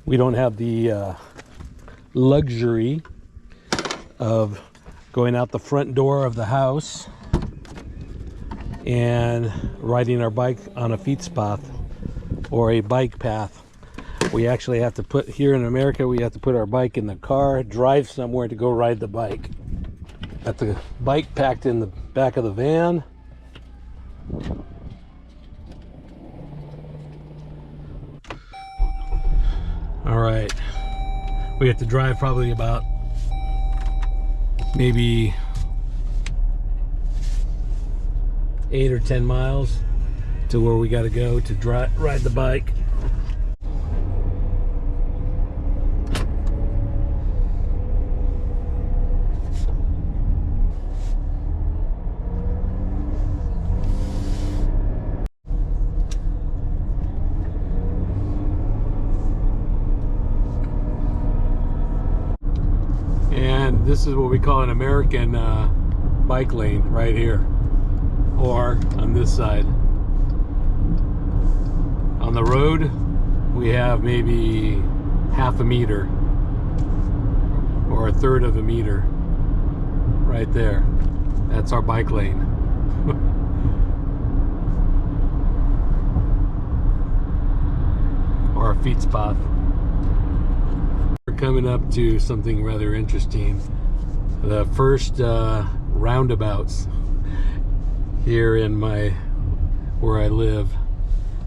We don't have the luxury of going out the front door of the house and riding our bike on a fietspath or a bike path. We actually have to put, here in America, we have to put our bike in the car, drive somewhere to go ride the bike. Got the bike packed in the back of the van. All right, we have to drive probably about maybe 8 or 10 miles to where we got to go to ride the bike. And this is what we call an American bike lane right here, or on this side. On the road, we have maybe half a meter or a third of a meter right there. That's our bike lane. Or a fietspath. We're coming up to something rather interesting. The first roundabouts here in where I live.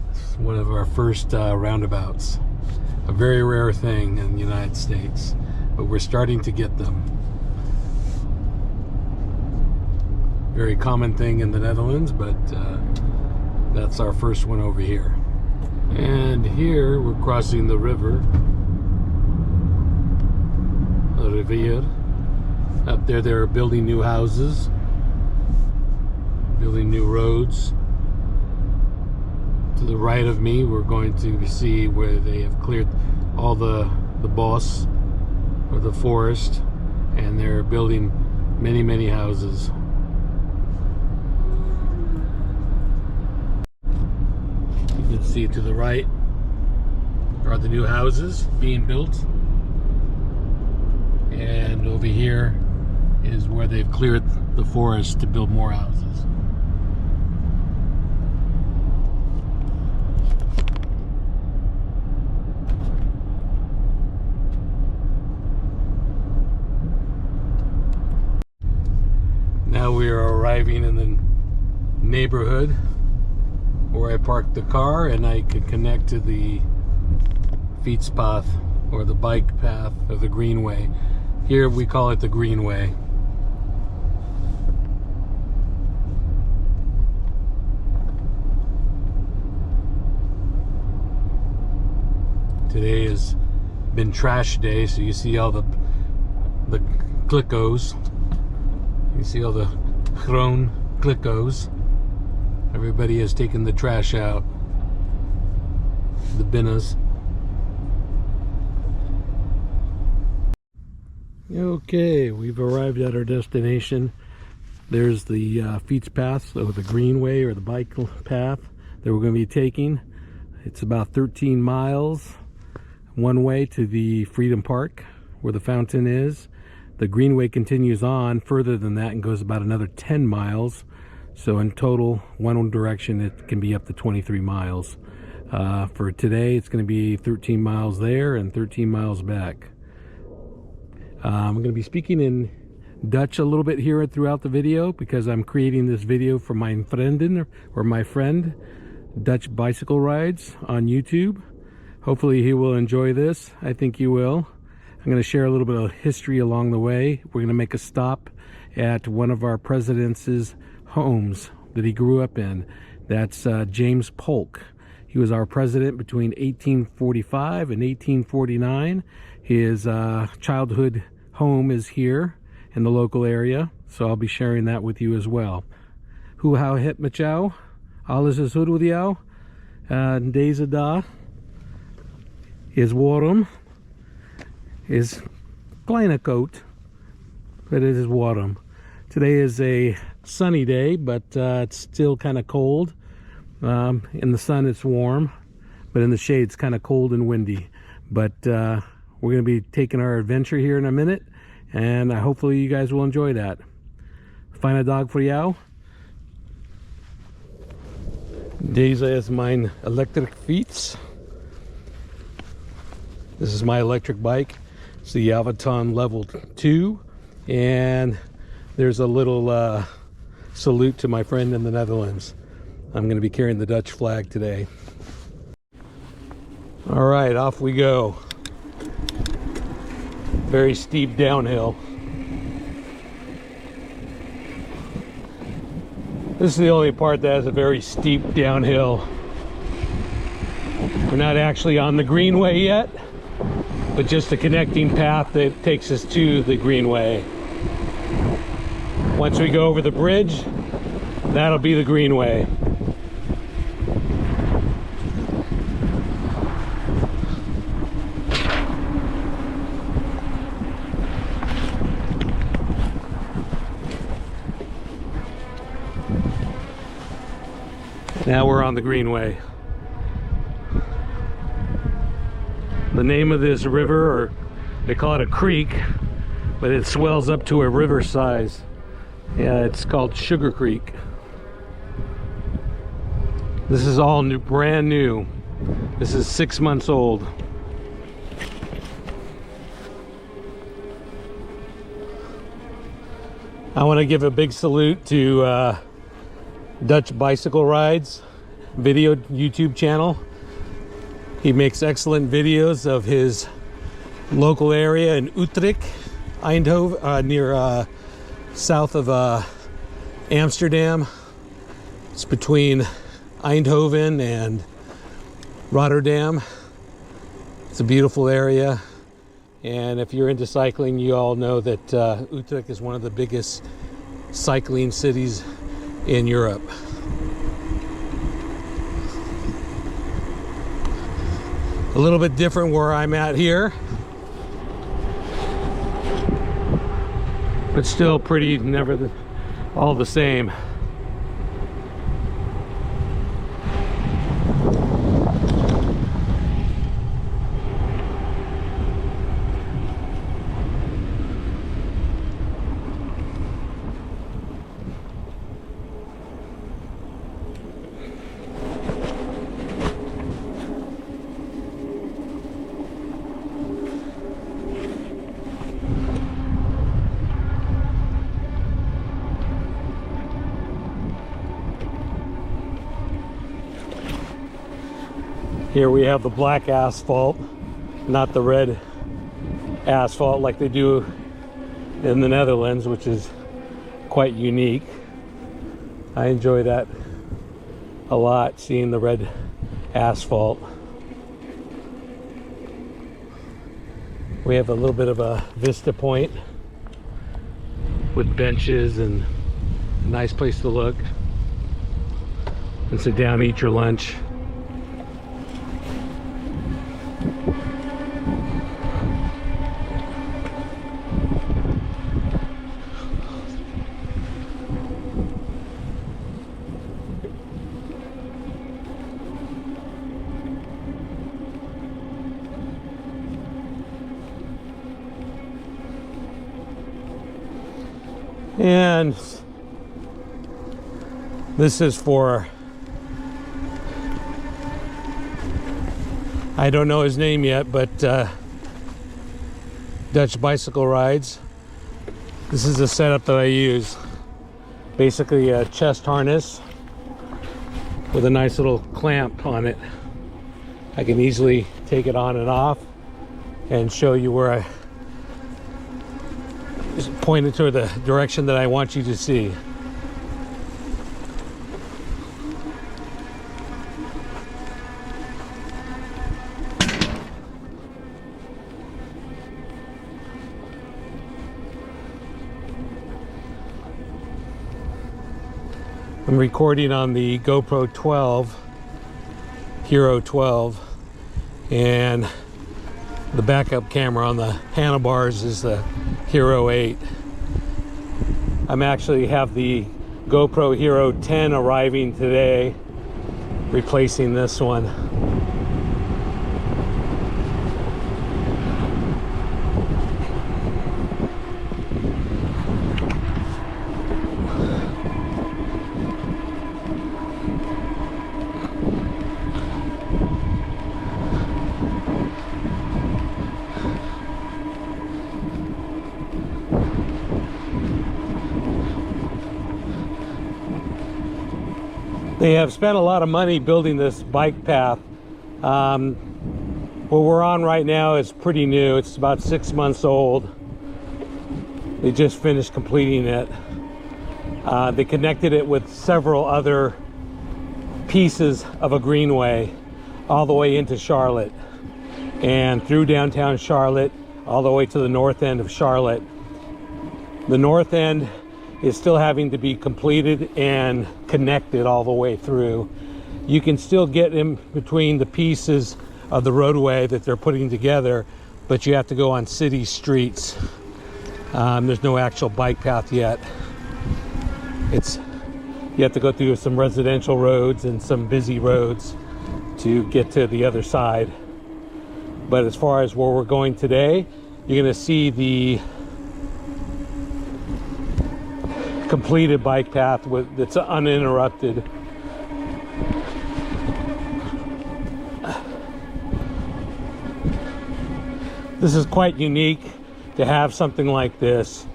It's one of our first roundabouts. A very rare thing in the United States, but we're starting to get them. Very common thing in the Netherlands, but that's our first one over here. And here we're crossing the river. The rivier. Up there they're building new houses, building new roads. To the right of me, we're going to see where they have cleared all the boss or the forest, and they're building many houses. You can see to the right are the new houses being built, and over here is where they've cleared the forest to build more houses. Now we are arriving in the neighborhood where I parked the car, and I could connect to the fietspath or the bike path of the Greenway. Here we call it the Greenway. Today has been trash day, so you see all the klikko's. You see all the groen klikko's. Everybody has taken the trash out, the binnes. Okay, we've arrived at our destination. There's the fietspath, or the Greenway, or the bike path that we're going to be taking. It's about 13 miles one way to the Freedom Park where the fountain is. The Greenway continues on further than that and goes about another 10 miles. So in total, one direction, it can be up to 23 miles. For today, it's going to be 13 miles there and 13 miles back. I'm going to be speaking in Dutch a little bit here throughout the video because I'm creating this video for my vriendin, or my friend, Dutch Bicycle Rides on YouTube. Hopefully he will enjoy this. I think you will. I'm going to share a little bit of history along the way. We're going to make a stop at one of our president's homes that he grew up in. That's James Polk. He was our president between 1845 and 1849. His childhood home is here in the local area, so I'll be sharing that with you as well. Hoe hou het met jou? Alles is goed with jou? Deze dag is warm. Is kleine coat, but it is warm. Today is a sunny day, but it's still kind of cold. In the sun it's warm, but in the shade it's kind of cold and windy. But we're going to be taking our adventure here in a minute, and hopefully you guys will enjoy that. Fijne dag voor jou. Deze is mijn electric fiets. This is my electric bike. It's the Avaton Level 2, and there's a little salute to my friend in the Netherlands. I'm going to be carrying the Dutch flag today. All right, off we go. Very steep downhill. This is the only part that has a very steep downhill. We're not actually on the Greenway yet, but just a connecting path that takes us to the Greenway. Once we go over the bridge, that'll be the Greenway. Now we're on the Greenway. The name of this river, or they call it a creek, but it swells up to a river size. Yeah, it's called Sugar Creek. This is all new, brand new. This is 6 months old. I want to give a big salute to Dutch Bicycle Rides video YouTube channel. He makes excellent videos of his local area in Utrecht, Eindhoven, near south of Amsterdam. It's between Eindhoven and Rotterdam. It's a beautiful area, and if you're into cycling, you all know that Utrecht is one of the biggest cycling cities in Europe. A little bit different where I'm at here, but still pretty all the same. Here we have the black asphalt, not the red asphalt like they do in the Netherlands, which is quite unique. I enjoy that a lot, seeing the red asphalt. We have a little bit of a vista point with benches and a nice place to look and sit down, eat your lunch. And this is for, I don't know his name yet, but Dutch Bicycle Rides. This is the setup that I use. Basically a chest harness with a nice little clamp on it. I can easily take it on and off and show you where I pointed to the direction that I want you to see. I'm recording on the GoPro 12, Hero 12, and the backup camera on the handlebars is the Hero 8. I'm actually have the GoPro Hero 10 arriving today, replacing this one. They have spent a lot of money building this bike path. What we're on right now is pretty new. It's about 6 months old. They just finished completing it. They connected it with several other pieces of a greenway all the way into Charlotte and through downtown Charlotte all the way to the north end of Charlotte. The north end is still having to be completed and connected all the way through. You can still get in between the pieces of the roadway that they're putting together, but you have to go on city streets. There's no actual bike path yet. You have to go through some residential roads and some busy roads to get to the other side. But as far as where we're going today, you're going to see the completed bike path that's uninterrupted. This is quite unique to have something like this.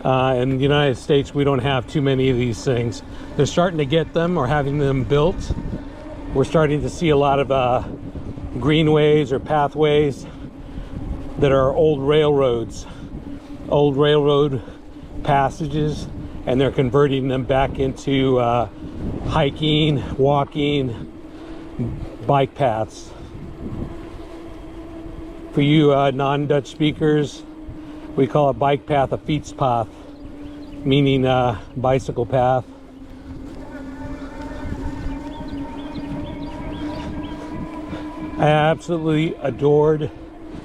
In the United States, we don't have too many of these things. They're starting to get them or having them built. We're starting to see a lot of greenways or pathways that are old railroad passages, and they're converting them back into hiking, walking, bike paths. For you non-Dutch speakers, we call a bike path a fietspath, meaning bicycle path. I absolutely adored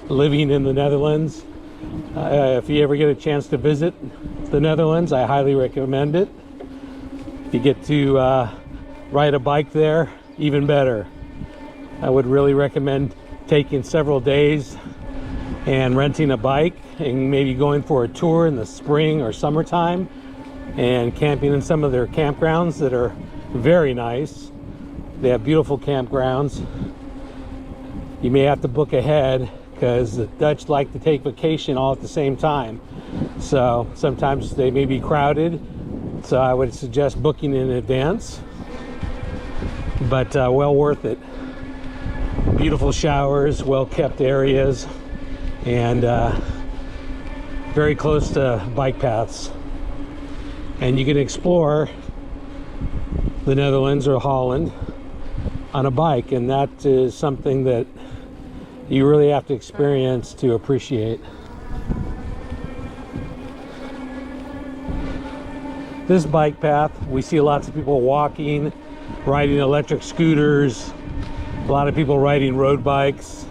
living in the Netherlands. If you ever get a chance to visit the Netherlands, I highly recommend it. If you get to ride a bike there, even better. I would really recommend taking several days and renting a bike and maybe going for a tour in the spring or summertime and camping in some of their campgrounds that are very nice. They have beautiful campgrounds. You may have to book ahead because the Dutch like to take vacation all at the same time. So sometimes they may be crowded. So I would suggest booking in advance, but well worth it. Beautiful showers, well-kept areas, and very close to bike paths. And you can explore the Netherlands or Holland on a bike, and that is something that you really have to experience to appreciate. This bike path, we see lots of people walking, riding electric scooters, a lot of people riding road bikes.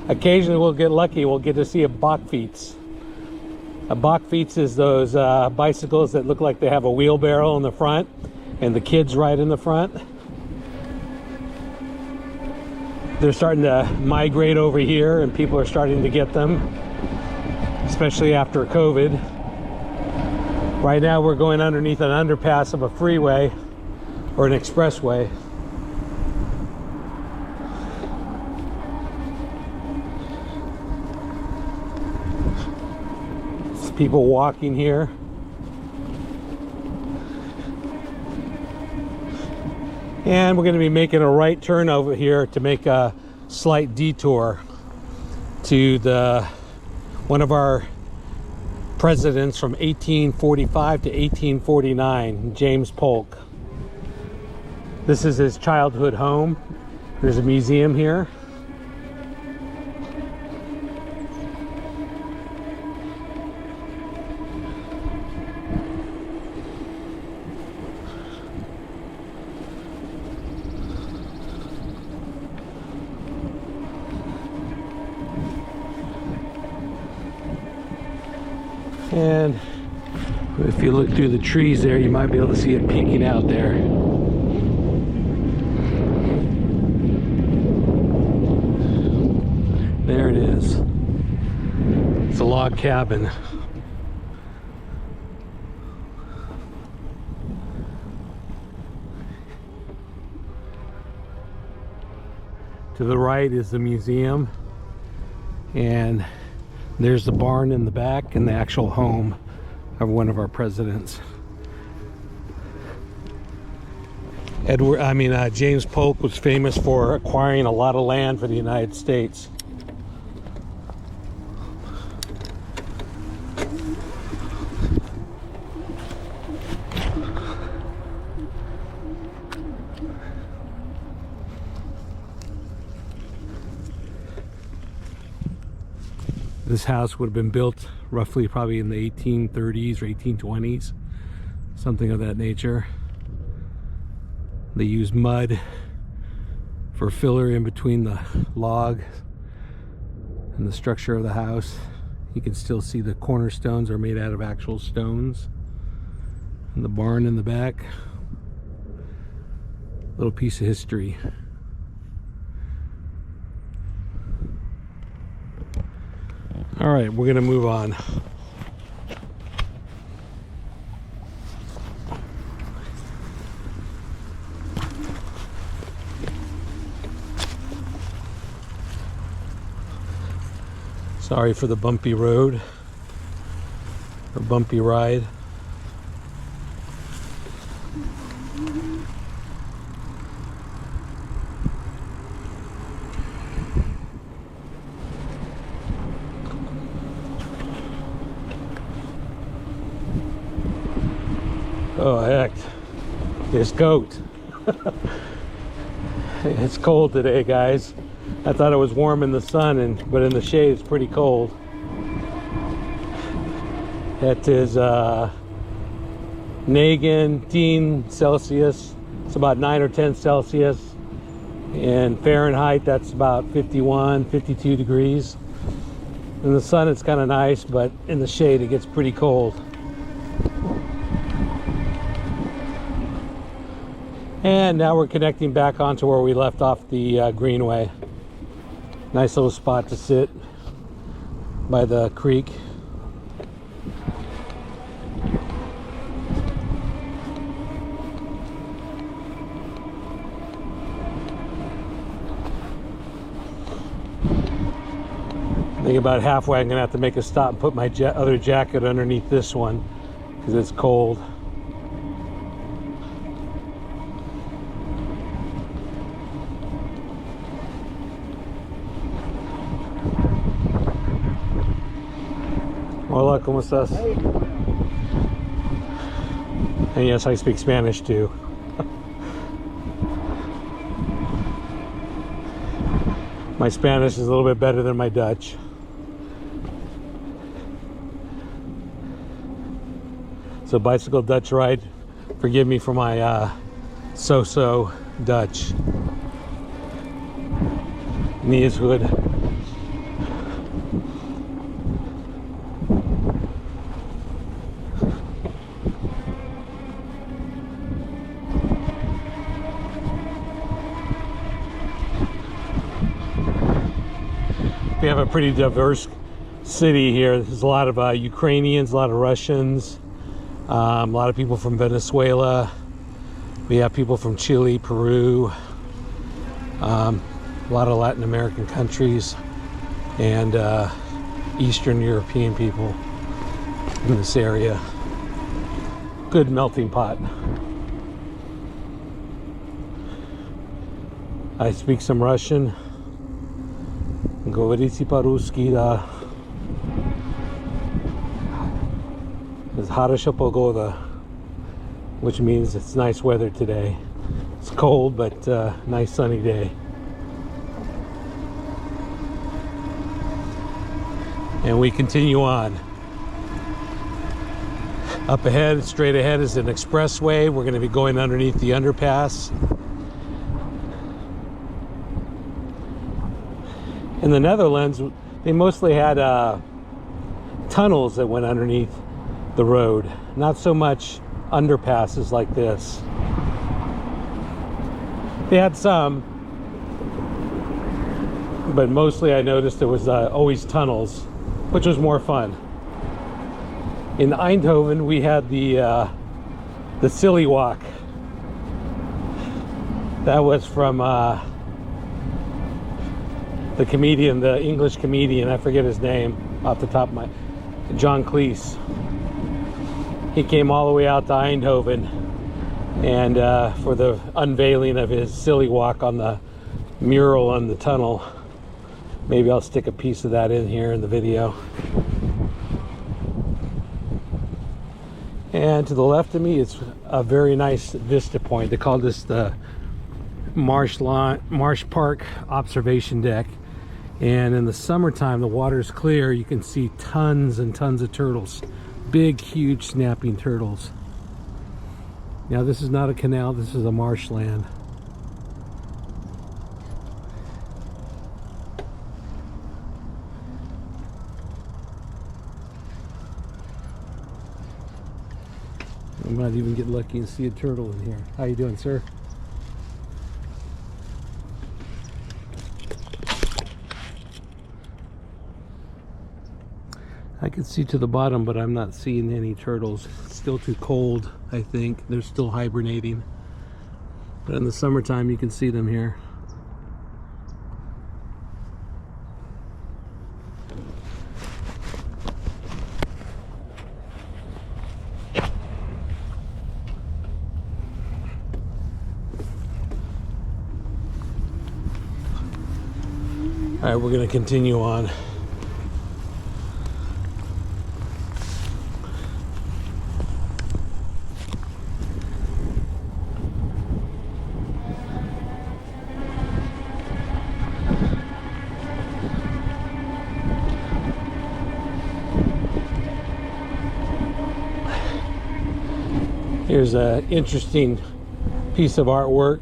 Occasionally we'll get lucky, we'll get to see a bakfiets. A bakfiets is those bicycles that look like they have a wheelbarrow in the front and the kids ride in the front. They're starting to migrate over here and people are starting to get them, especially after COVID. Right now we're going underneath an underpass of a freeway or an expressway. There's people walking here. And we're going to be making a right turn over here to make a slight detour to one of our presidents from 1845 to 1849, James Polk. This is his childhood home. There's a museum here. And if you look through the trees there, you might be able to see it peeking out there. There it is. It's a log cabin. To the right is the museum, and there's the barn in the back and the actual home of one of our presidents. James Polk was famous for acquiring a lot of land for the United States. This house would have been built roughly probably in the 1830s or 1820s, something of that nature. They used mud for filler in between the log and the structure of the house. You can still see the cornerstones are made out of actual stones. And the barn in the back. Little piece of history. All right, we're gonna move on. Sorry for the bumpy road or bumpy ride. Oh heck, this goat. It's cold today, guys. I thought it was warm in the sun, but in the shade it's pretty cold. It is 19 Celsius. It's about 9 or 10 Celsius. In Fahrenheit, that's about 51, 52 degrees. In the sun, it's kind of nice, but in the shade, it gets pretty cold. And now we're connecting back onto where we left off the Greenway. Nice little spot to sit by the creek. I think about halfway I'm gonna have to make a stop and put my other jacket underneath this one because it's cold. Hola, ¿cómo estás? Hey. And yes, I speak Spanish too. My Spanish is a little bit better than my Dutch. So bicycle Dutch ride. Forgive me for my so-so Dutch. Knee is good. We have a pretty diverse city here. There's a lot of Ukrainians, a lot of Russians, a lot of people from Venezuela. We have people from Chile, Peru, a lot of Latin American countries, and Eastern European people in this area. Good melting pot. I speak some Russian. Говорите по-русски, да. It's хорошая погода, which means it's nice weather today. It's cold, but nice sunny day. And we continue on. Up ahead, straight ahead, is an expressway. We're going to be going underneath the underpass. In the Netherlands, they mostly had tunnels that went underneath the road. Not so much underpasses like this. They had some, but mostly I noticed there was always tunnels, which was more fun. In Eindhoven, we had the Silly Walk. That was from the comedian, the English comedian, I forget his name off the top of my, John Cleese. He came all the way out to Eindhoven and for the unveiling of his silly walk on the mural on the tunnel. Maybe I'll stick a piece of that in here in the video. And to the left of me, it's a very nice vista point. They call this the Marsh Park Observation Deck. And in the summertime, the water is clear. You can see tons and tons of turtles. Big, huge snapping turtles. Now, this is not a canal. This is a marshland. I might even get lucky and see a turtle in here. How you doing, sir? I can see to the bottom, but I'm not seeing any turtles. It's still too cold, I think. They're still hibernating. But in the summertime, you can see them here. All right, we're going to continue on. Here's an interesting piece of artwork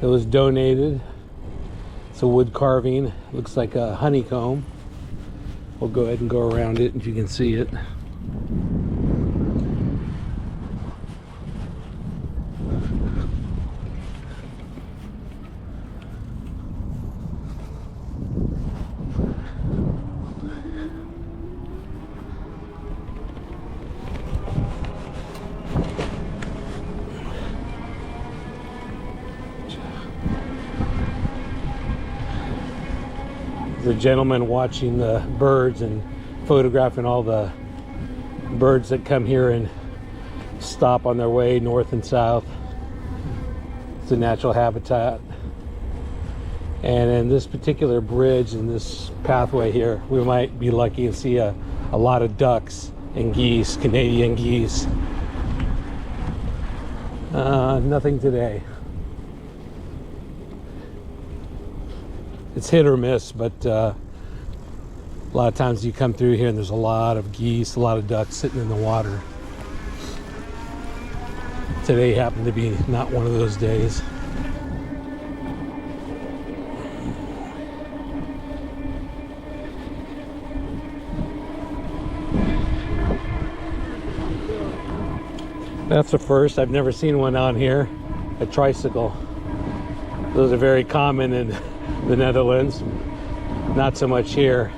that was donated. It's a wood carving. It looks like a honeycomb. We'll go ahead and go around it if you can see it. The gentleman watching the birds and photographing all the birds that come here and stop on their way north and south. It's a natural habitat. And in this particular bridge, in this pathway here, we might be lucky and see a lot of ducks and geese, Canadian geese. Nothing today. It's hit or miss, but a lot of times you come through here and there's a lot of geese, a lot of ducks sitting in the water. Today happened to be not one of those days. That's a first. I've never seen one on here. A tricycle. Those are very common in the Netherlands. Not so much here.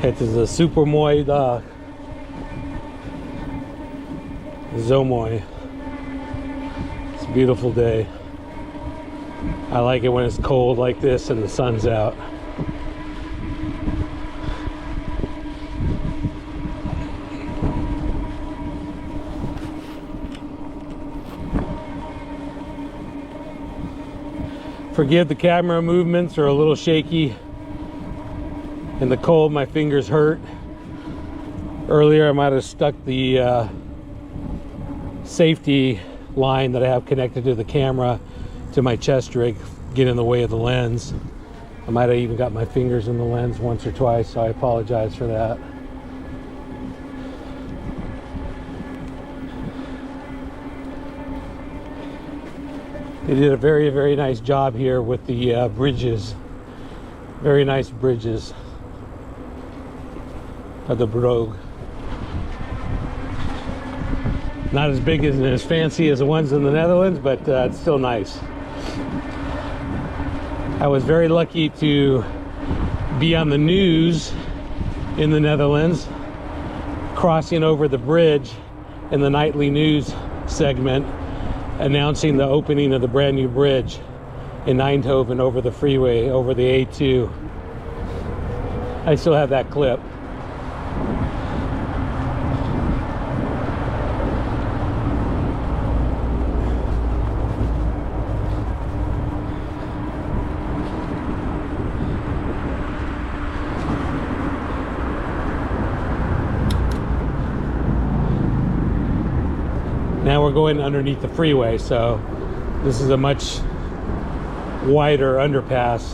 Het is een super mooie dag. Zo mooi. It's a beautiful day. I like it when it's cold like this and the sun's out. Forgive the camera movements are a little shaky. In the cold, my fingers hurt. Earlier, I might have stuck the safety line that I have connected to the camera to my chest rig, get in the way of the lens. I might have even got my fingers in the lens once or twice, so I apologize for that. They did a very, very nice job here with the bridges. Very nice bridges of the Brogue. Not as big and as fancy as the ones in the Netherlands, but it's still nice. I was very lucky to be on the news in the Netherlands. crossing over the bridge in the nightly news segment announcing the opening of the brand new bridge in Eindhoven over the freeway, over the A2. I still have that clip. Now we're going underneath the freeway, so this is a much wider underpass.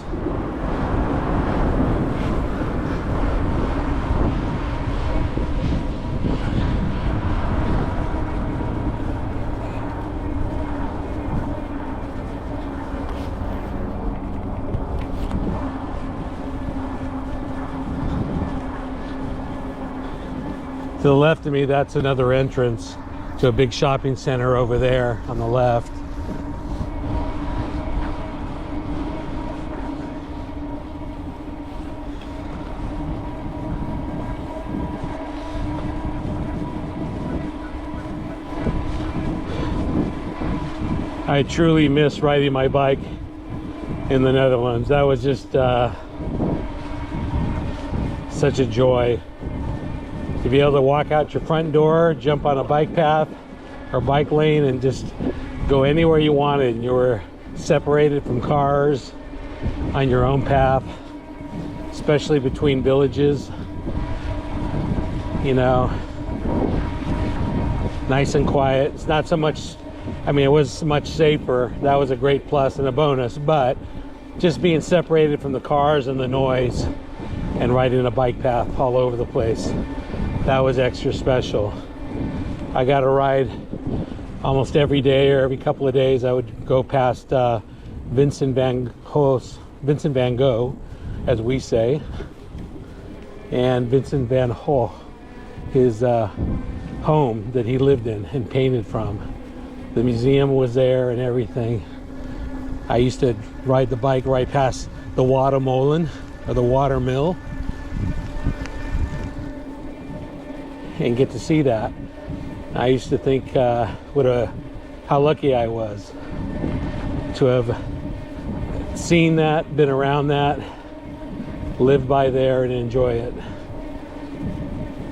To the left of me, that's another entrance to a big shopping center over there on the left. I truly miss riding my bike in the Netherlands. That was just such a joy. To be able to walk out your front door, jump on a bike path or bike lane and just go anywhere you wanted. You were separated from cars on your own path, especially between villages, you know, nice and quiet. It's not so much, I mean, it was much safer. That was a great plus and a bonus, but just being separated from the cars and the noise and riding a bike path all over the place, that was extra special. I got a ride almost every day or every couple of days. I would go past Vincent van Gogh, as we say, and Vincent van Gogh, his home that he lived in and painted from. The museum was there and everything. I used to ride the bike right past the watermolen, or the water mill, and get to see that. I used to think how lucky I was to have seen that, been around that, lived by there and enjoy it.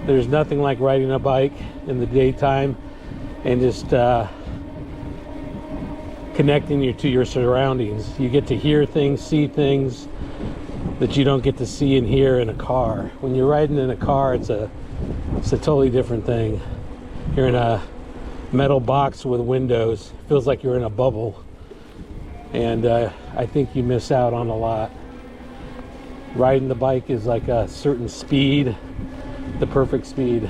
There's nothing like riding a bike in the daytime and just connecting you to your surroundings. You get to hear things, see things that you don't get to see and hear in a car. When you're riding in a car, it's a totally different thing. You're in a metal box with windows. It feels like you're in a bubble. And I think you miss out on a lot. Riding the bike is like a certain speed, the perfect speed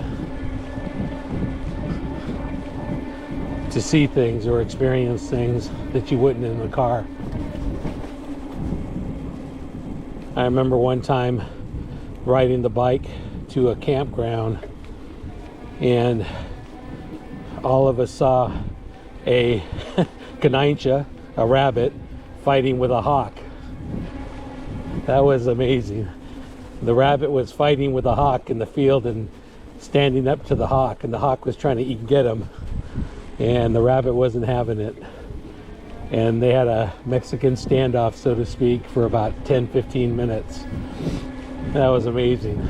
to see things or experience things that you wouldn't in the car. I remember one time riding the bike to a campground, and all of us saw a konijntje, a rabbit, fighting with a hawk. That was amazing. The rabbit was fighting with a hawk in the field and standing up to the hawk, and the hawk was trying to get him, and the rabbit wasn't having it. And they had a Mexican standoff, so to speak, for about 10-15 minutes. That was amazing.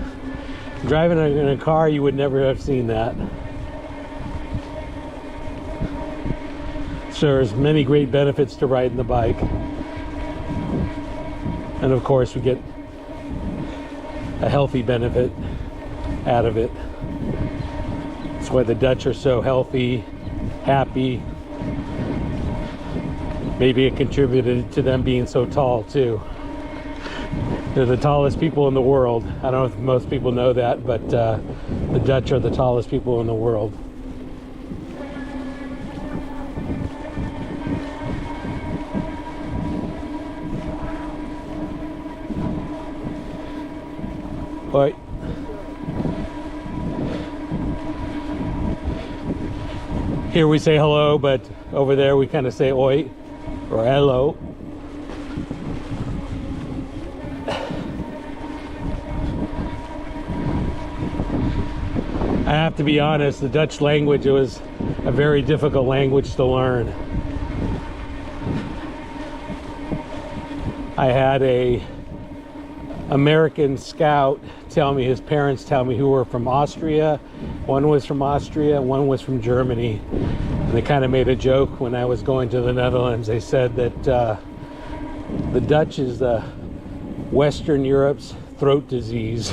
Driving in a car, you would never have seen that. So there's many great benefits to riding the bike. And of course, we get a healthy benefit out of it. That's why the Dutch are so healthy, happy. Maybe it contributed to them being so tall too. They're the tallest people in the world. I don't know if most people know that, but the Dutch are the tallest people in the world. But here we say hello, but over there we kind of say oi or hello. I have to be honest, the Dutch language, it was a very difficult language to learn. I had a American scout tell me, his parents tell me, who were from Austria. One was from Austria, one was from Germany. And they kind of made a joke when I was going to the Netherlands. They said that the Dutch is Western Europe's throat disease.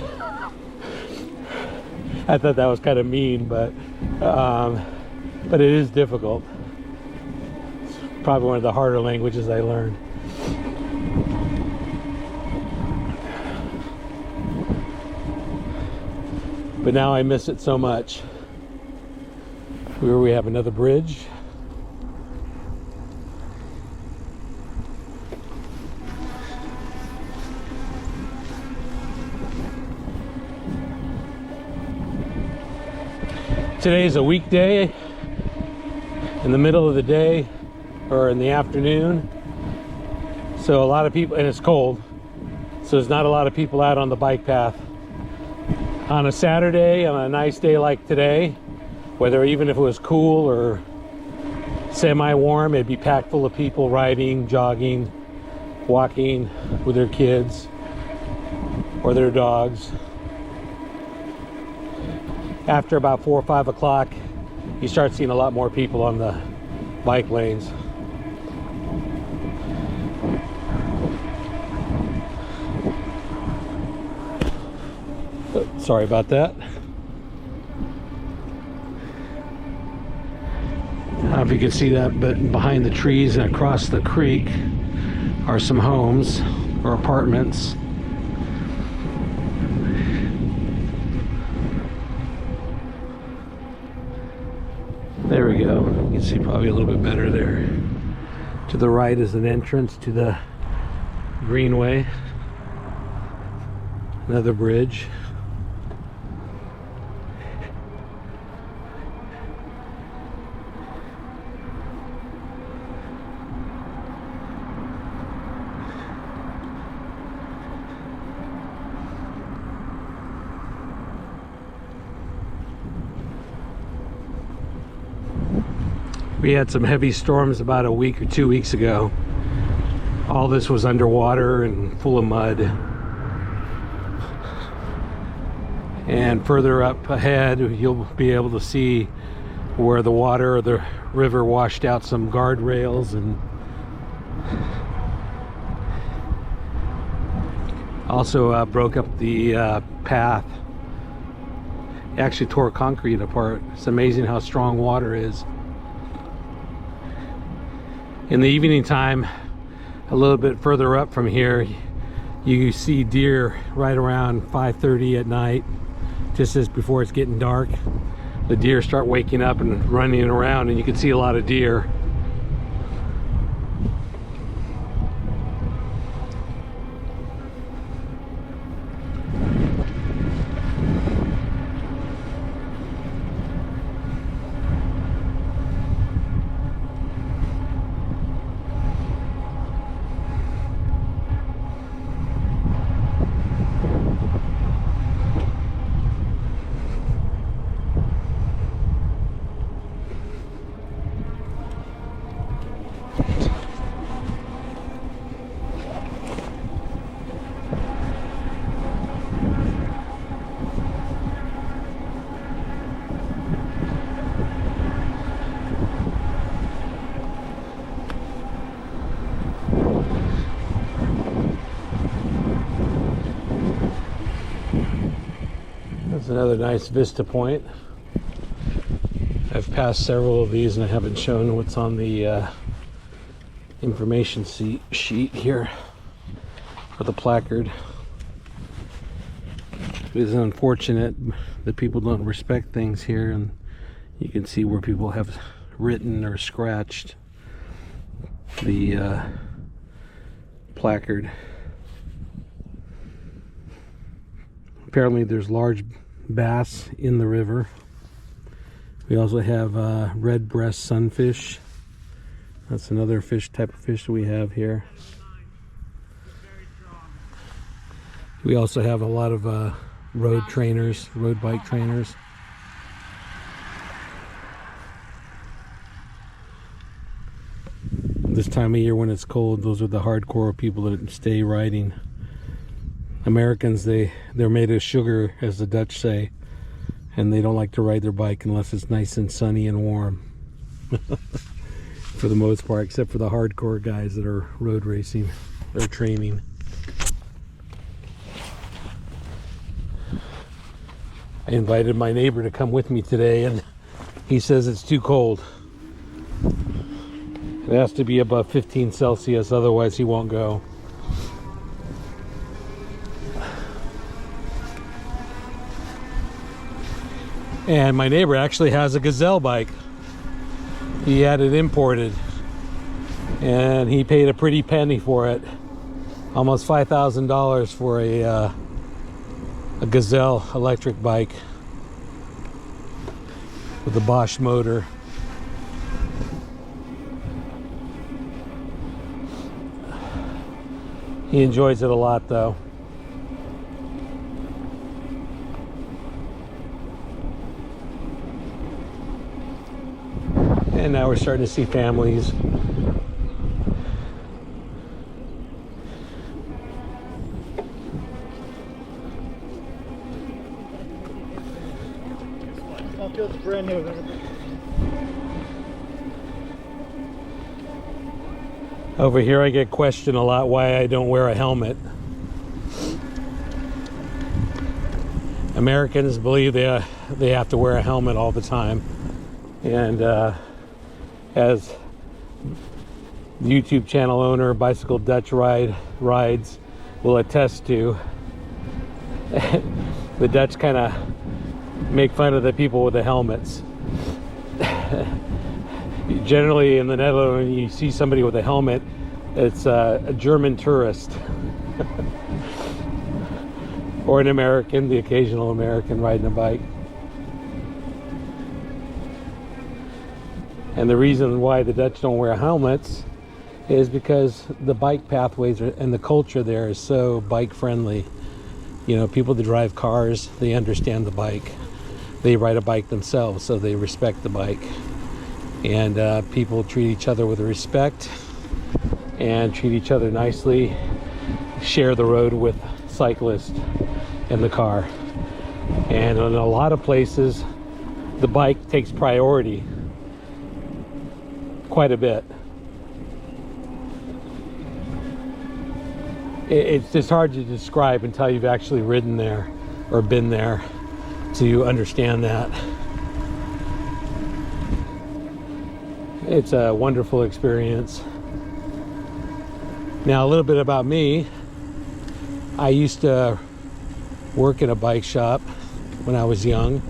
I thought that was kind of mean, but it is difficult. It's probably one of the harder languages I learned. But now I miss it so much. Here we have another bridge. Today is a weekday, in the middle of the day or in the afternoon. So a lot of people, and it's cold, so there's not a lot of people out on the bike path. On a Saturday, on a nice day like today, whether even if it was cool or semi-warm, it'd be packed full of people riding, jogging, walking with their kids or their dogs. After about 4 or 5 o'clock, you start seeing a lot more people on the bike lanes. Oh, sorry about that. I don't know if you can see that, but behind the trees and across the creek are some homes or apartments. There we go. You can see probably a little bit better there. To the right is an entrance to the Greenway. Another bridge. We had some heavy storms about a week or 2 weeks ago. All this was underwater and full of mud. And further up ahead, you'll be able to see where the water or the river washed out some guardrails and also broke up the path. It actually tore concrete apart. It's amazing how strong water is. In the evening time, a little bit further up from here, you see deer right around 5:30 at night, just as before it's getting dark. The deer start waking up and running around, and you can see a lot of deer. That's another nice vista point. I've passed several of these and I haven't shown what's on the information sheet here, or the placard. It is unfortunate that people don't respect things here, and you can see where people have written or scratched the placard. Apparently there's large bass in the river. We also have red breast sunfish. That's another type of fish that we have here. We also have a lot of road bike trainers. this time of year when it's cold, those are the hardcore people that stay riding. Americans, they're made of sugar, as the Dutch say, and they don't like to ride their bike unless it's nice and sunny and warm. For the most part, except for the hardcore guys that are road racing or training. I invited my neighbor to come with me today, and he says it's too cold. It has to be above 15 Celsius, otherwise he won't go. And my neighbor actually has a Gazelle bike. He had it imported, and he paid a pretty penny for it. Almost $5,000 for a Gazelle electric bike with a Bosch motor. He enjoys it a lot, though. And now we're starting to see families. It's brand new. Over here I get questioned a lot why I don't wear a helmet. Americans believe they have to wear a helmet all the time. And as YouTube channel owner, Bicycle Dutch Rides will attest to, the Dutch kind of make fun of the people with the helmets. Generally in the Netherlands, when you see somebody with a helmet, it's a German tourist. Or an American, the occasional American riding a bike. And the reason why the Dutch don't wear helmets is because the bike pathways and the culture there is so bike friendly. You know, people that drive cars, they understand the bike. They ride a bike themselves, so they respect the bike. And people treat each other with respect and treat each other nicely, share the road with cyclists in the car. And in a lot of places, the bike takes priority quite a bit. It's just hard to describe until you've actually ridden there or been there to understand that. It's a wonderful experience. Now, a little bit about me. I used to work in a bike shop when I was young.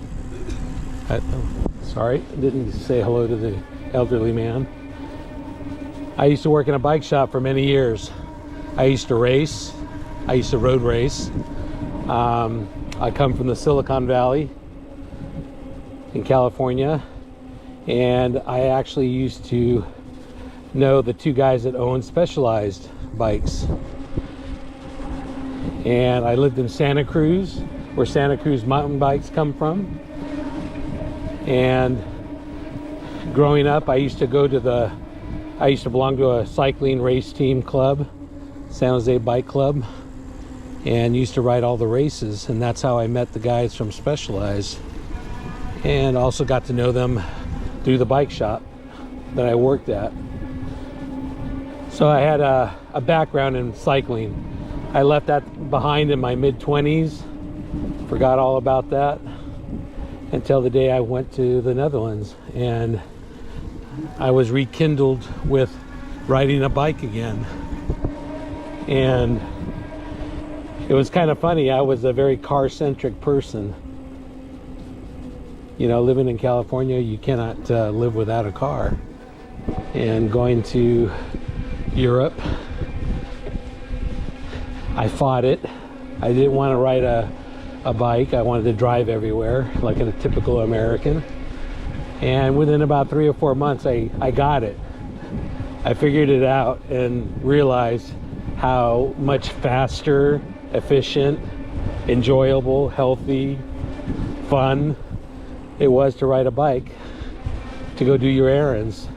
Sorry, I didn't say hello to the elderly man. I used to work in a bike shop for many years. I used to race. I used to road race. I come from the Silicon Valley in California, and I actually used to know the two guys that own Specialized bikes. And I lived in Santa Cruz, where Santa Cruz mountain bikes come from. And growing up, I used to belong to a cycling race team club, San Jose Bike Club, and used to ride all the races. And that's how I met the guys from Specialized, and also got to know them through the bike shop that I worked at. So I had a background in cycling. I left that behind in my mid-20s, forgot all about that until the day I went to the Netherlands, and I was rekindled with riding a bike again. And it was kind of funny. I was a very car-centric person. You know, living in California, you cannot live without a car. And going to Europe, I fought it. I didn't want to ride a bike. I wanted to drive everywhere like a typical American. And within about 3 or 4 months, I got it. I figured it out and realized how much faster, efficient, enjoyable, healthy, fun it was to ride a bike, to go do your errands,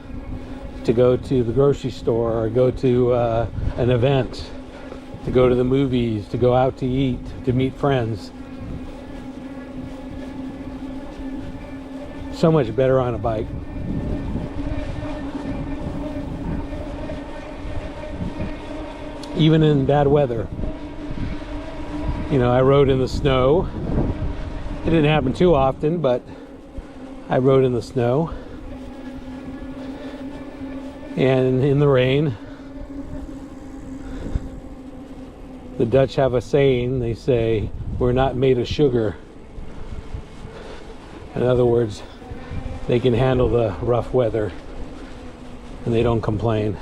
to go to the grocery store or go to an event, to go to the movies, to go out to eat, to meet friends. So much better on a bike. Even in bad weather. You know, I rode in the snow. It didn't happen too often, but I rode in the snow and in the rain. The Dutch have a saying, they say, we're not made of sugar. In other words, they can handle the rough weather and they don't complain.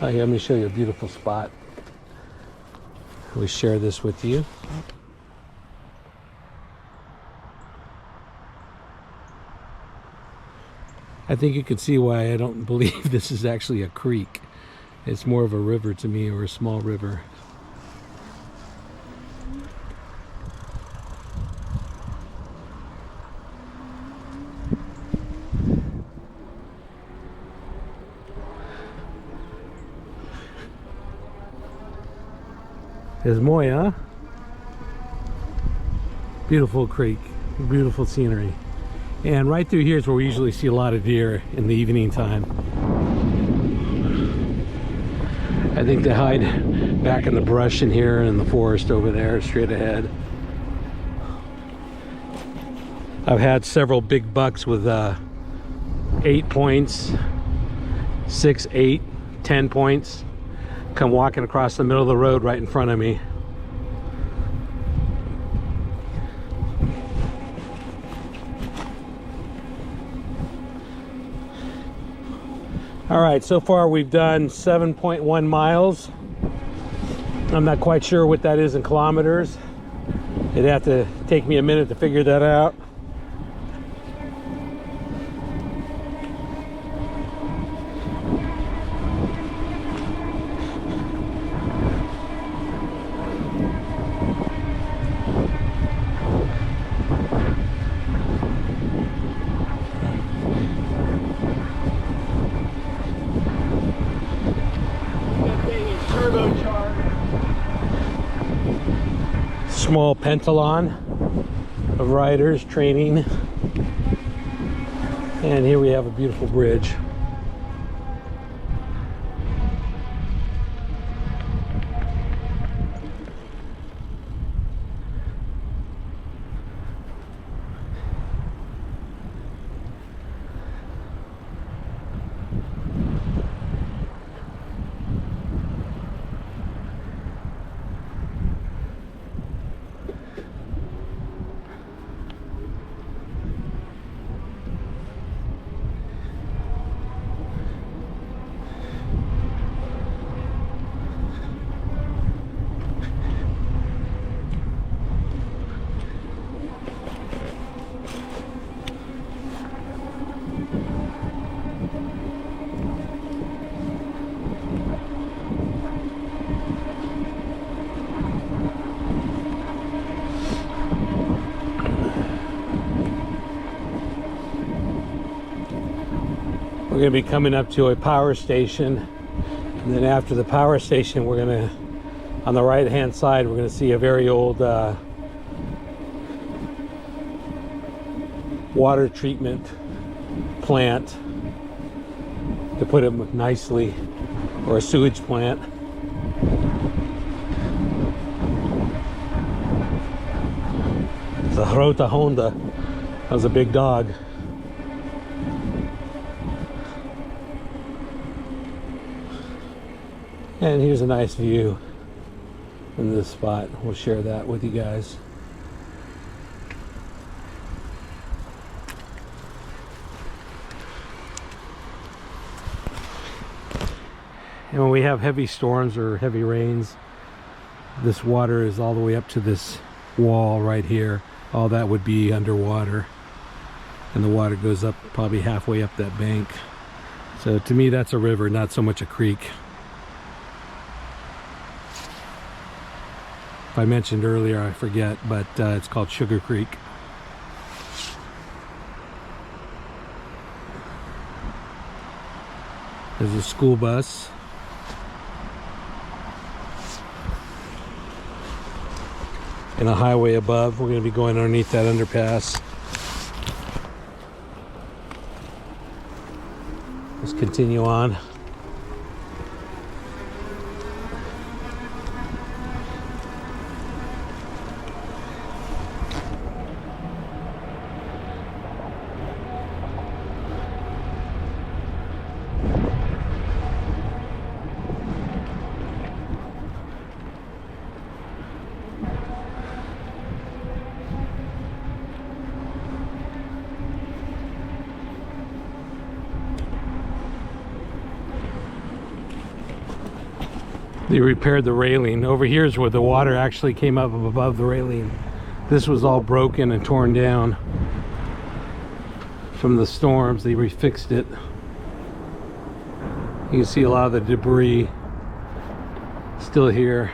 Oh, yeah, let me show you a beautiful spot. We share this with you. I think you can see why I don't believe this is actually a creek. It's more of a river to me, or a small river. There's Moy, huh? Beautiful creek, beautiful scenery. And right through here is where we usually see a lot of deer in the evening time. I think they hide back in the brush in here and in the forest over there, straight ahead. I've had several big bucks with 8 points, 6, 8, 10 points come walking across the middle of the road right in front of me. All right, so far we've done 7.1 miles. I'm not quite sure what that is in kilometers. It'd have to take me a minute to figure that out. Small pentalon of riders training, and here we have a beautiful bridge. We're going to be coming up to a power station, and then after the power station we're going to, on the right hand side, we're going to see a very old water treatment plant, to put it nicely, or a sewage plant. It's a grote Honda. That was a big dog. And here's a nice view in this spot. We'll share that with you guys. And when we have heavy storms or heavy rains, this water is all the way up to this wall right here. All that would be underwater, and the water goes up probably halfway up that bank. So to me, that's a river, not so much a creek. If I mentioned earlier, I forget, but it's called Sugar Creek. There's a school bus. And a highway above. We're going to be going underneath that underpass. Let's continue on. They repaired the railing. Over here is where the water actually came up above the railing. This was all broken and torn down from the storms. They refixed it. You can see a lot of the debris still here.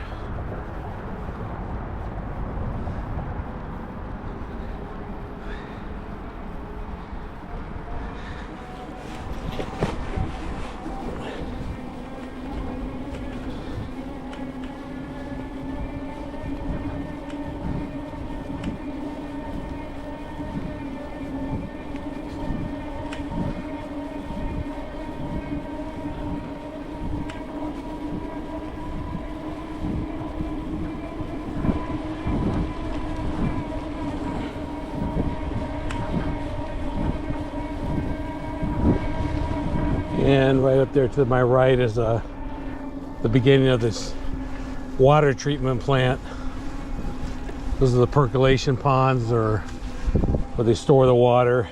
And right up there to my right is the beginning of this water treatment plant. Those are the percolation ponds, or where they store the water.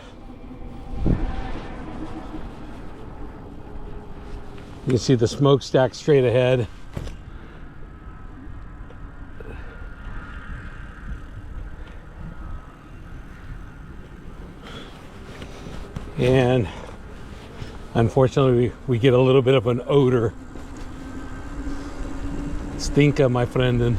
You can see the smokestack straight ahead. And unfortunately, we get a little bit of an odor. Stinka, my friend.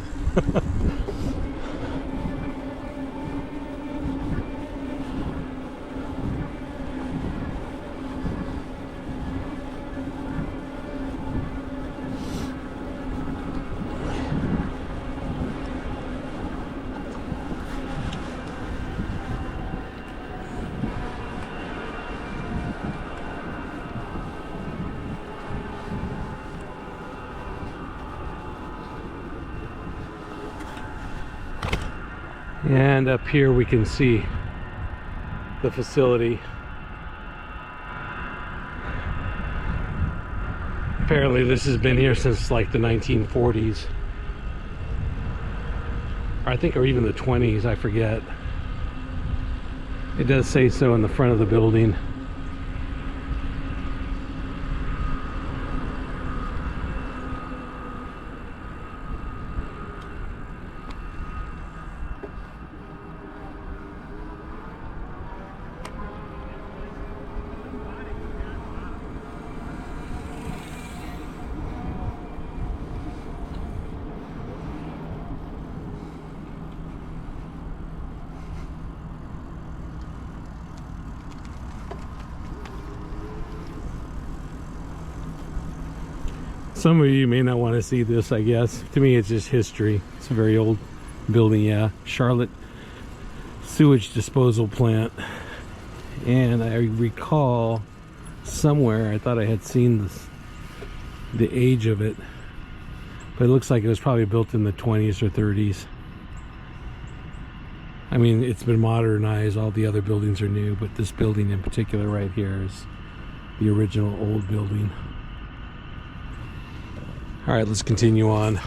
And up here we can see the facility. Apparently this has been here since like the 1940s. Or I think, or even the 20s, I forget. It does say so in the front of the building. Some of you may not want to see this, I guess. To me, it's just history. It's a very old building, yeah. Charlotte sewage disposal plant. And I recall somewhere, I thought I had seen this, the age of it. But it looks like it was probably built in the 20s or 30s. I mean, it's been modernized. All the other buildings are new, but this building in particular right here is the original old building. All right, let's continue on.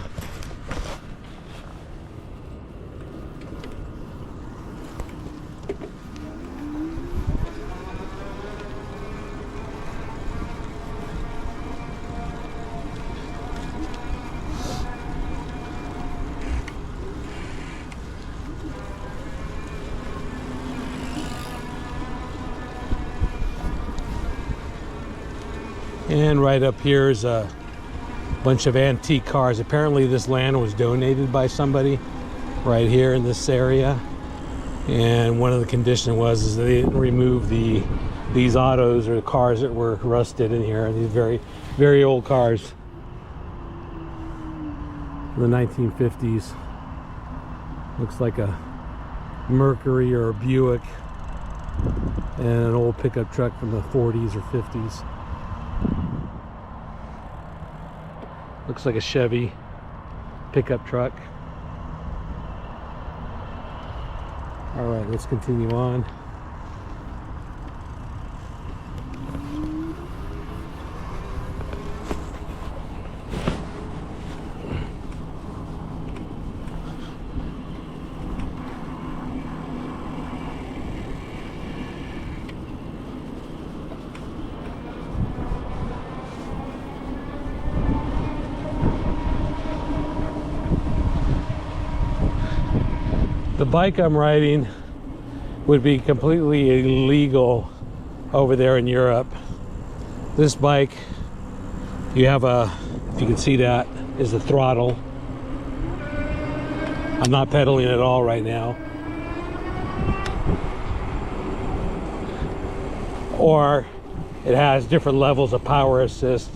And right up here is a bunch of antique cars. Apparently this land was donated by somebody right here in this area, And one of the conditions was that they didn't remove these autos or the cars that were rusted in here. These very, very old cars from the 1950s. Looks like a Mercury or a Buick and an old pickup truck from the 40s or 50s. Looks like a Chevy pickup truck. All right, let's continue on. The bike I'm riding would be completely illegal over there in Europe. This bike, you have a, if you can see that, is the throttle. I'm not pedaling at all right now. Or it has different levels of power assist.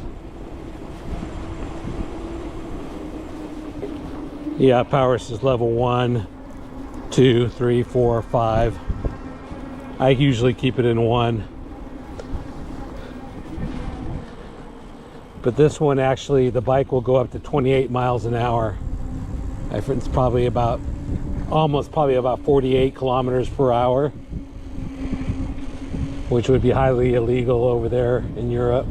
Yeah, power assist level 1, 2, 3, 4, 5. I usually keep it in 1. But this one actually, the bike will go up to 28 miles an hour. It's probably about, probably about 48 kilometers per hour, which would be highly illegal over there in Europe.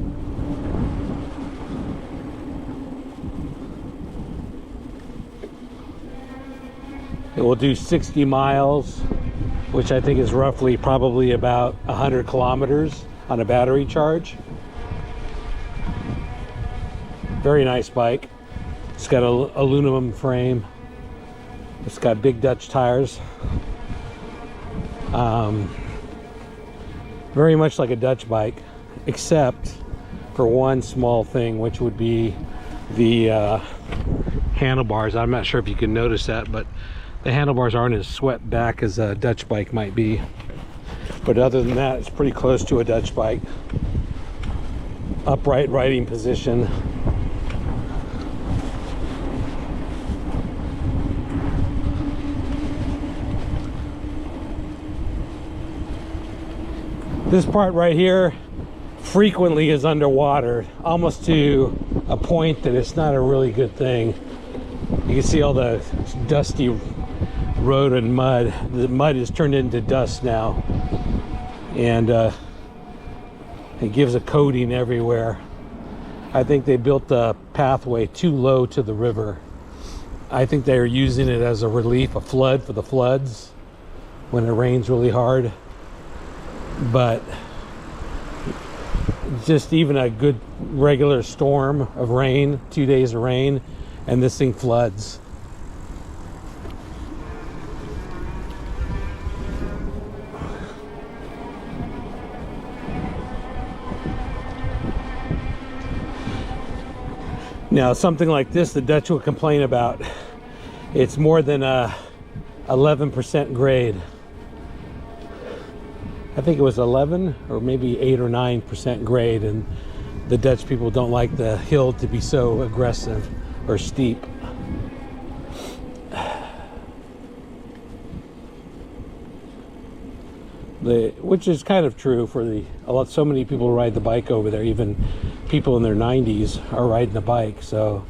It will do 60 miles, which I think is roughly probably about 100 kilometers on a battery charge. Very nice bike. It's got an aluminum frame. It's got big Dutch tires. Very much like a Dutch bike, except for one small thing, which would be the handlebars. I'm not sure if you can notice that, but the handlebars aren't as swept back as a Dutch bike might be. But other than that, it's pretty close to a Dutch bike. Upright riding position. This part right here frequently is underwater, almost to a point that it's not a really good thing. You can see all the dusty road and mud. The mud is turned into dust now, and it gives a coating everywhere. I think they built the pathway too low to the river. I think they are using it as a relief, a flood for the floods when it rains really hard. But just even a good regular storm of rain, 2 days of rain, and this thing floods. Now, something like this, the Dutch will complain about. It's more than 11% grade. I think it was 11 or maybe 8 or 9% grade, and the Dutch people don't like the hill to be so aggressive or steep. Which is kind of true for so many people ride the bike over there. Even people in their 90s are riding the bike. So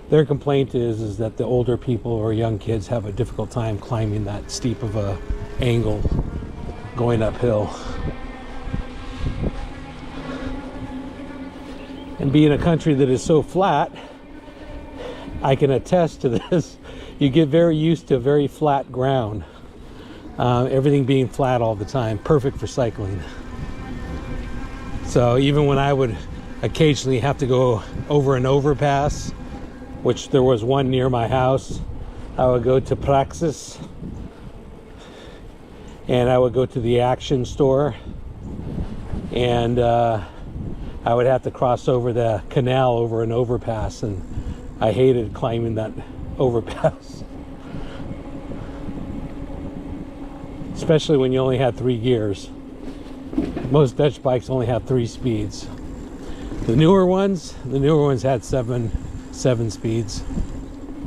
their complaint is that the older people or young kids have a difficult time climbing that steep of a angle going uphill. And being a country that is so flat, I can attest to this. You get very used to very flat ground. Everything being flat all the time, perfect for cycling. So even when I would occasionally have to go over an overpass, which there was one near my house, I would go to Praxis, and I would go to the Action store, and I would have to cross over the canal over an overpass, and I hated climbing that overpass. especially when you only had 3 gears. Most Dutch bikes only have 3 speeds. The newer ones had seven speeds,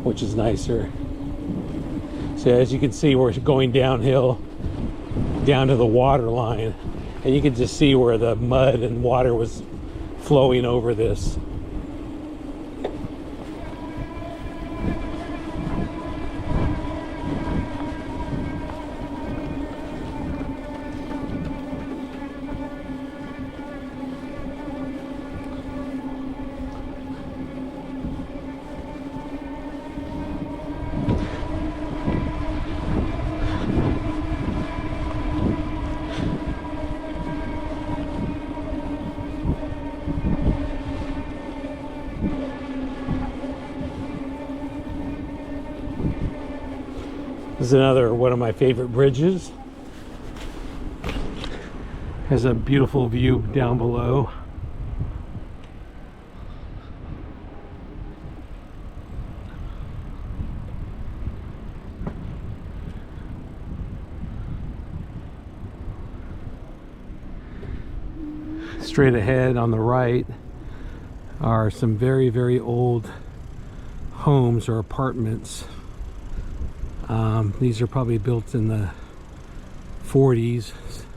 which is nicer. So as you can see, we're going downhill down to the water line, and you can just see where the mud and water was flowing over this. This is another one of my favorite bridges. Has a beautiful view down below. Straight ahead on the right are some very, very old homes or apartments. These are probably built in the 40s.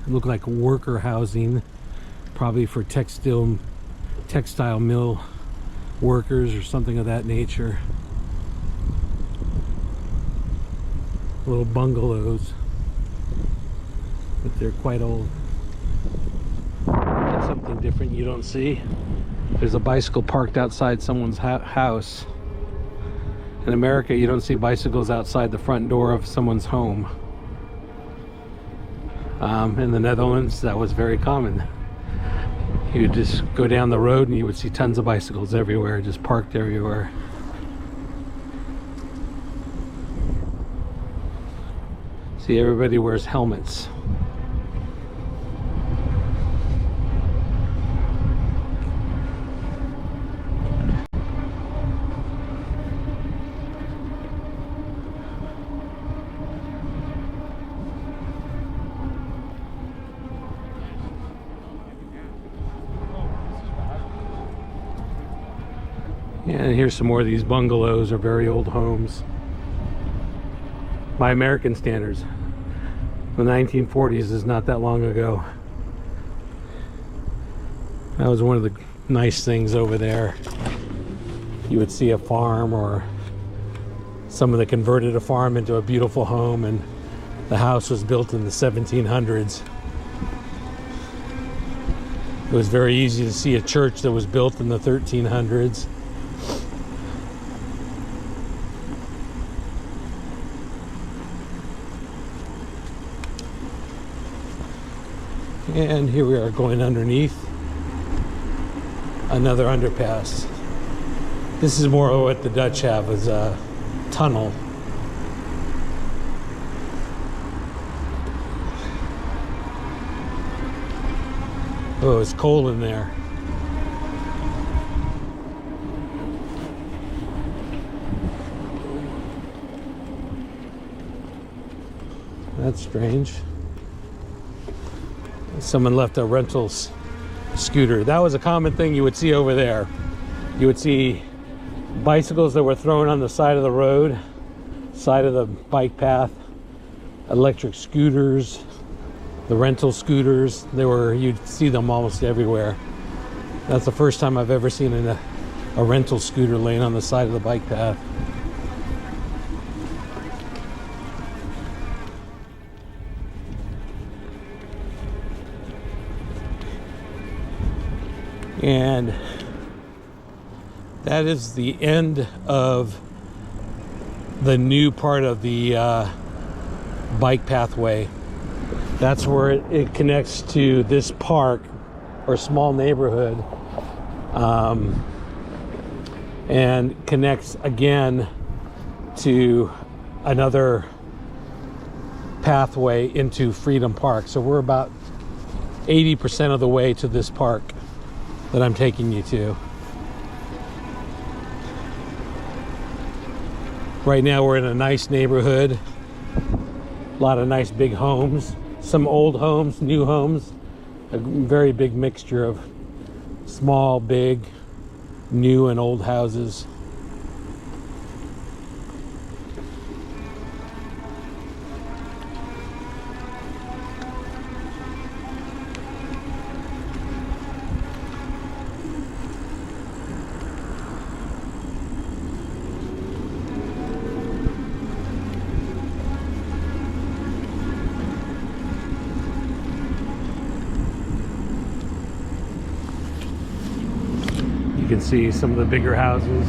Look like worker housing, probably for textile mill workers or something of that nature. Little bungalows, but they're quite old. That's something different you don't see. There's a bicycle parked outside someone's house. In America, you don't see bicycles outside the front door of someone's home. In the Netherlands, that was very common. You would just go down the road and you would see tons of bicycles everywhere, just parked everywhere. See, everybody wears helmets. And here's some more of these bungalows or very old homes. By American standards. The 1940s is not that long ago. That was one of the nice things over there. You would see a farm, or someone that converted a farm into a beautiful home, and the house was built in the 1700s. It was very easy to see a church that was built in the 1300s. And here we are going underneath another underpass. This is more of what the Dutch have, is a tunnel. Oh, it's cold in there. That's strange. Someone left a rental scooter. That was a common thing you would see over there. You would see bicycles that were thrown on the side of the road, side of the bike path, electric scooters, the rental scooters. You'd see them almost everywhere. That's the first time I've ever seen a rental scooter laying on the side of the bike path. And that is the end of the new part of the bike pathway. That's where it connects to this park or small neighborhood, and connects again to another pathway into Freedom Park. So we're about 80% of the way to this park that I'm taking you to. Right now we're in a nice neighborhood, A lot of nice big homes, some old homes, new homes, a very big mixture of small, big, new and old houses. You can see some of the bigger houses.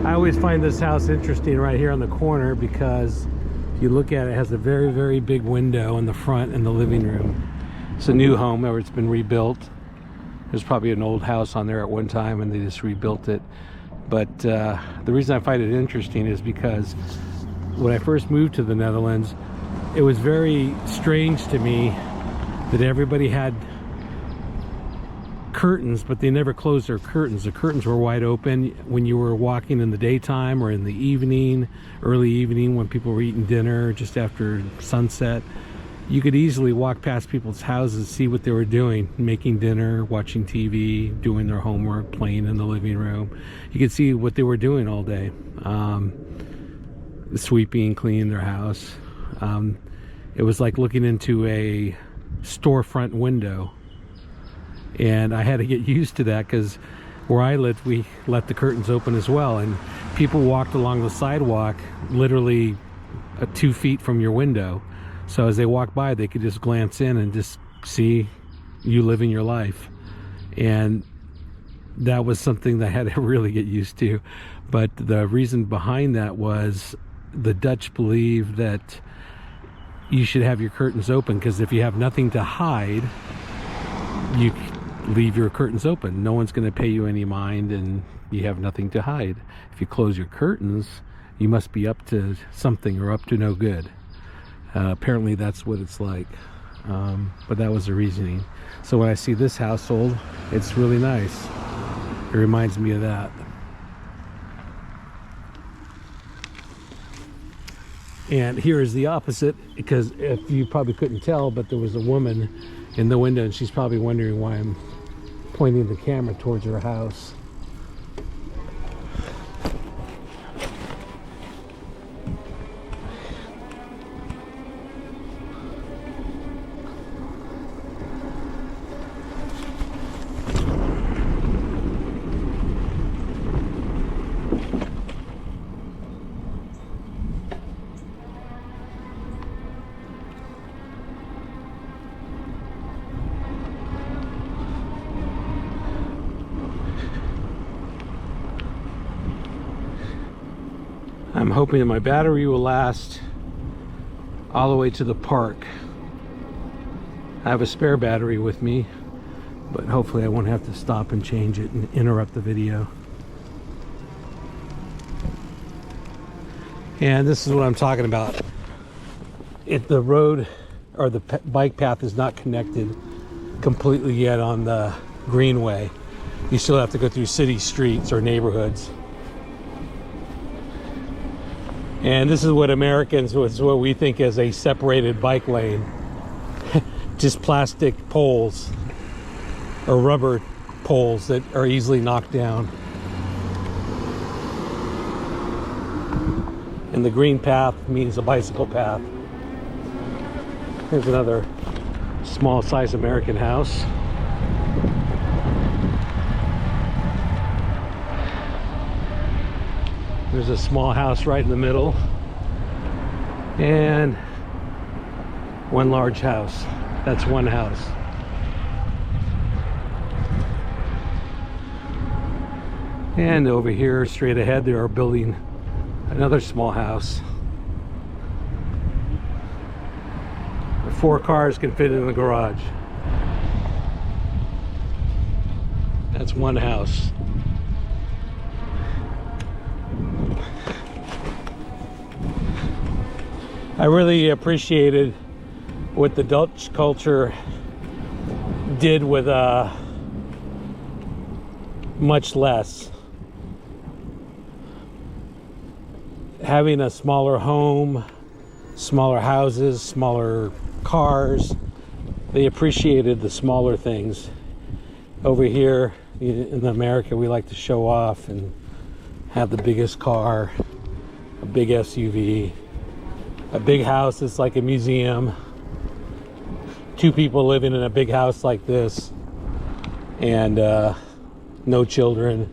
I always find this house interesting right here on the corner because if you look at it, it has a very, very big window in the front in the living room. It's a new home, or it's been rebuilt. There's probably an old house on there at one time and they just rebuilt it. But the reason I find it interesting is because when I first moved to the Netherlands, it was very strange to me that everybody had curtains, but they never closed their curtains. The curtains were wide open when you were walking in the daytime or in the evening, early evening, when people were eating dinner just after sunset. You could easily walk past people's houses, see what they were doing, making dinner, watching TV, doing their homework, playing in the living room. You could see what they were doing all day, sweeping, cleaning their house. It was like looking into a storefront window. And I had to get used to that because where I lived, we let the curtains open as well. And people walked along the sidewalk literally 2 feet from your window. So as they walked by, they could just glance in and just see you living your life. And that was something that I had to really get used to. But the reason behind that was the Dutch believe that you should have your curtains open, because if you have nothing to hide, you leave your curtains open. No one's going to pay you any mind and you have nothing to hide. If you close your curtains, you must be up to something or up to no good. Apparently that's what it's like. But that was the reasoning. So when I see this household, it's really nice. It reminds me of that. And here is the opposite, because if you probably couldn't tell, but there was a woman in the window and she's probably wondering why I'm pointing the camera towards her house. I'm hoping that my battery will last all the way to the park. I have a spare battery with me, but hopefully I won't have to stop and change it and interrupt the video. And this is what I'm talking about. If the road or the bike path is not connected completely yet on the Greenway, you still have to go through city streets or neighborhoods. And this is what Americans, it's what we think as a separated bike lane. Just plastic poles or rubber poles that are easily knocked down. And the green path means a bicycle path. Here's another small size American house. There's a small house right in the middle, and one large house. That's one house. And over here, straight ahead, they are building another small house. 4 cars can fit in the garage. That's one house. I really appreciated what the Dutch culture did with much less. having a smaller home, smaller houses, smaller cars, they appreciated the smaller things. Over here in America, we like to show off and have the biggest car, a big SUV, a big house that's like a museum. 2 people living in a big house like this, and no children,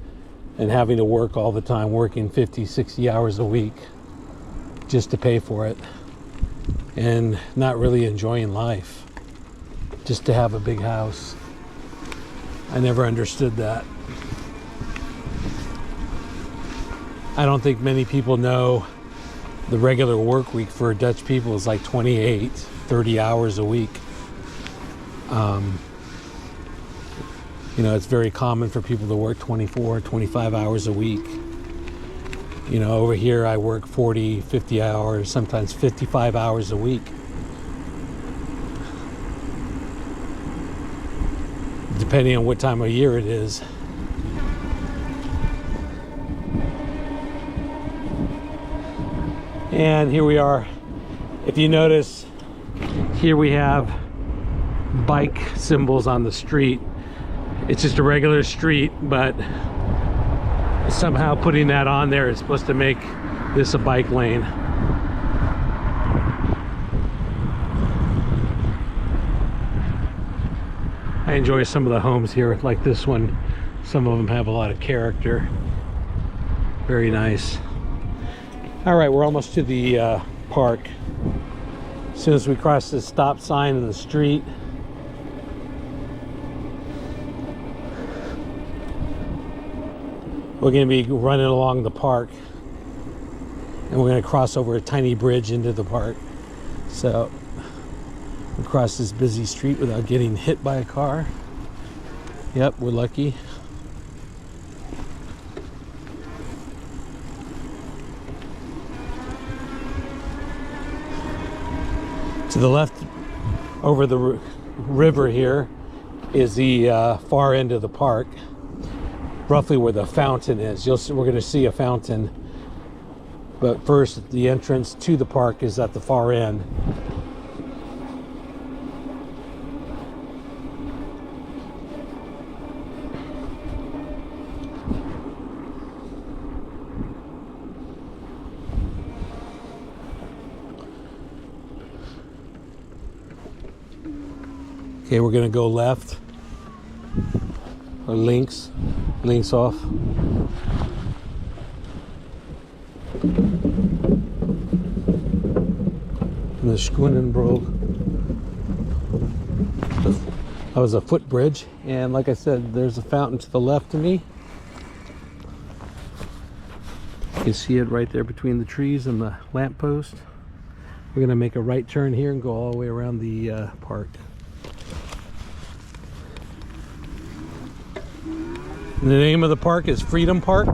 and having to work all the time, working 50, 60 hours a week just to pay for it, and not really enjoying life just to have a big house. I never understood that. I don't think many people know the regular work week for Dutch people is like 28, 30 hours a week. You know, it's very common for people to work 24, 25 hours a week. You know, over here I work 40, 50 hours, sometimes 55 hours a week. Depending on what time of year it is. And here we are. If you notice, here we have bike symbols on the street. It's just a regular street, but somehow putting that on there is supposed to make this a bike lane. I enjoy some of the homes here, like this one. Some of them have a lot of character. Very nice. All right, we're almost to the park. As soon as we cross this stop sign in the street, we're going to be running along the park, and we're going to cross over a tiny bridge into the park. So we cross this busy street without getting hit by a car. Yep, we're lucky. To the left, over the river here, is the far end of the park, roughly where the fountain is. We're going to see a fountain, but first the entrance to the park is at the far end. Okay, we're going to go left, or links off. And the Schoenenbrug. That was a footbridge, and like I said, there's a fountain to the left of me. You can see it right there between the trees and the lamppost. We're going to make a right turn here and go all the way around the park. The name of the park is Freedom Park.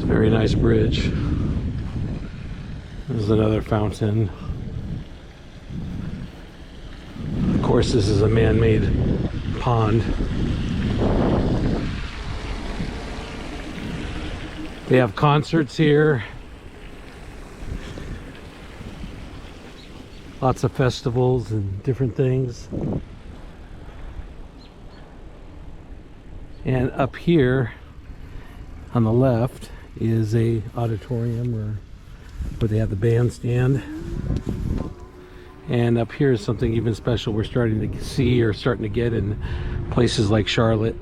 Very nice bridge. There's another fountain. Of course, this is a man-made pond. They have concerts here. Lots of festivals and different things. And up here on the left is a auditorium where they have the bandstand, and up here is something even special we're starting to see or starting to get in places like Charlotte,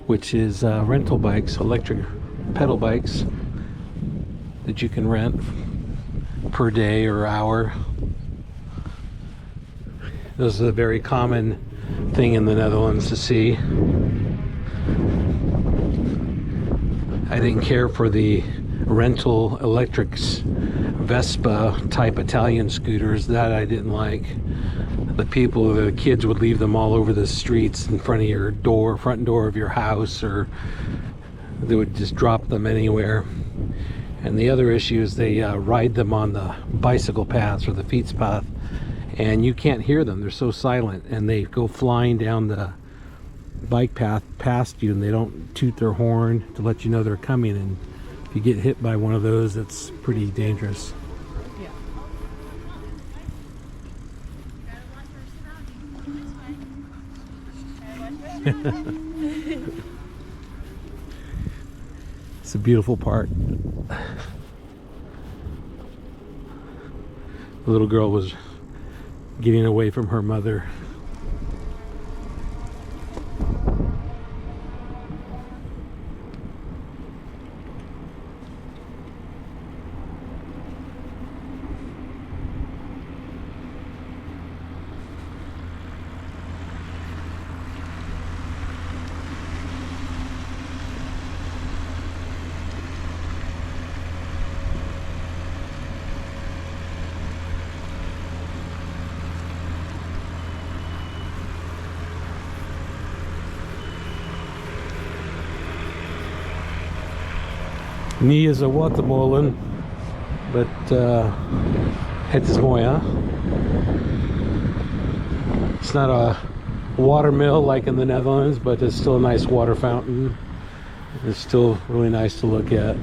which is rental bikes, electric pedal bikes that you can rent per day or hour. This is a very common thing in the Netherlands to see. I didn't care for the rental electrics Vespa type Italian scooters. That I didn't like. The kids would leave them all over the streets in front of your door, front door of your house, or they would just drop them anywhere. And the other issue is they ride them on the bicycle paths or the feets path, and you can't hear them. They're so silent, and they go flying down the bike path past you, and they don't toot their horn to let you know they're coming. And if you get hit by one of those, it's pretty dangerous. It's a beautiful park. The little girl was getting away from her mother. Nie is a watermolen, but het is mooi, huh? It's not a water mill like in the Netherlands, but it's still a nice water fountain. It's still really nice to look at.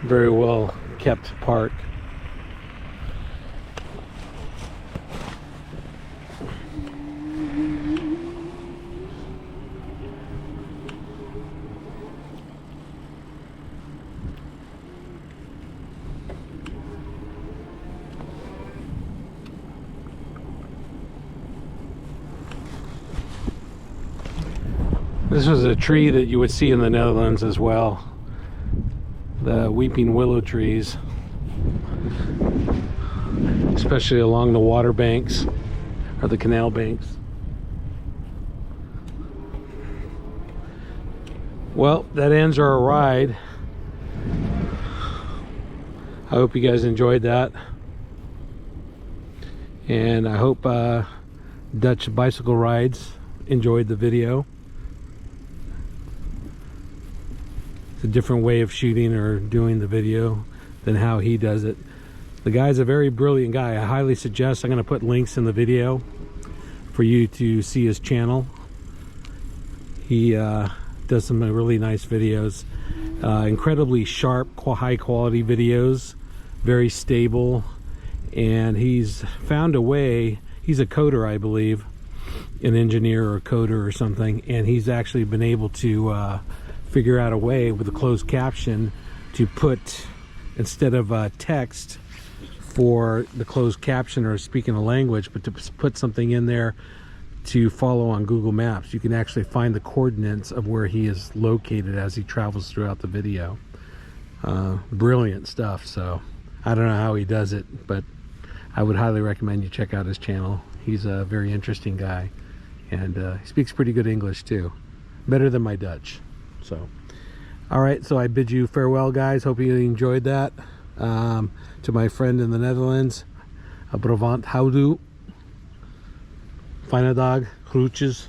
Very well kept park. This was a tree that you would see in the Netherlands as well. The weeping willow trees, especially along the water banks or the canal banks. Well, that ends our ride. I hope you guys enjoyed that, and I hope Dutch Bicycle Rides enjoyed the video. It's a different way of shooting or doing the video than how he does it. The guy's a very brilliant guy. I highly suggest, I'm going to put links in the video for you to see his channel. He does some really nice videos, incredibly sharp, high quality videos, very stable, and he's found a way. He's a coder, I believe, an engineer or a coder or something, and he's actually been able to figure out a way with a closed caption to put, instead of text for the closed caption or speaking a language, but to put something in there to follow on Google Maps. You can actually find the coordinates of where he is located as he travels throughout the video. Brilliant stuff. So I don't know how he does it, but I would highly recommend you check out his channel. He's a very interesting guy, and he speaks pretty good English too, better than my Dutch. So all right, so I bid you farewell, guys. Hope you enjoyed that. To my friend in the Netherlands, Brabant houdoe, fijne dag, groetjes.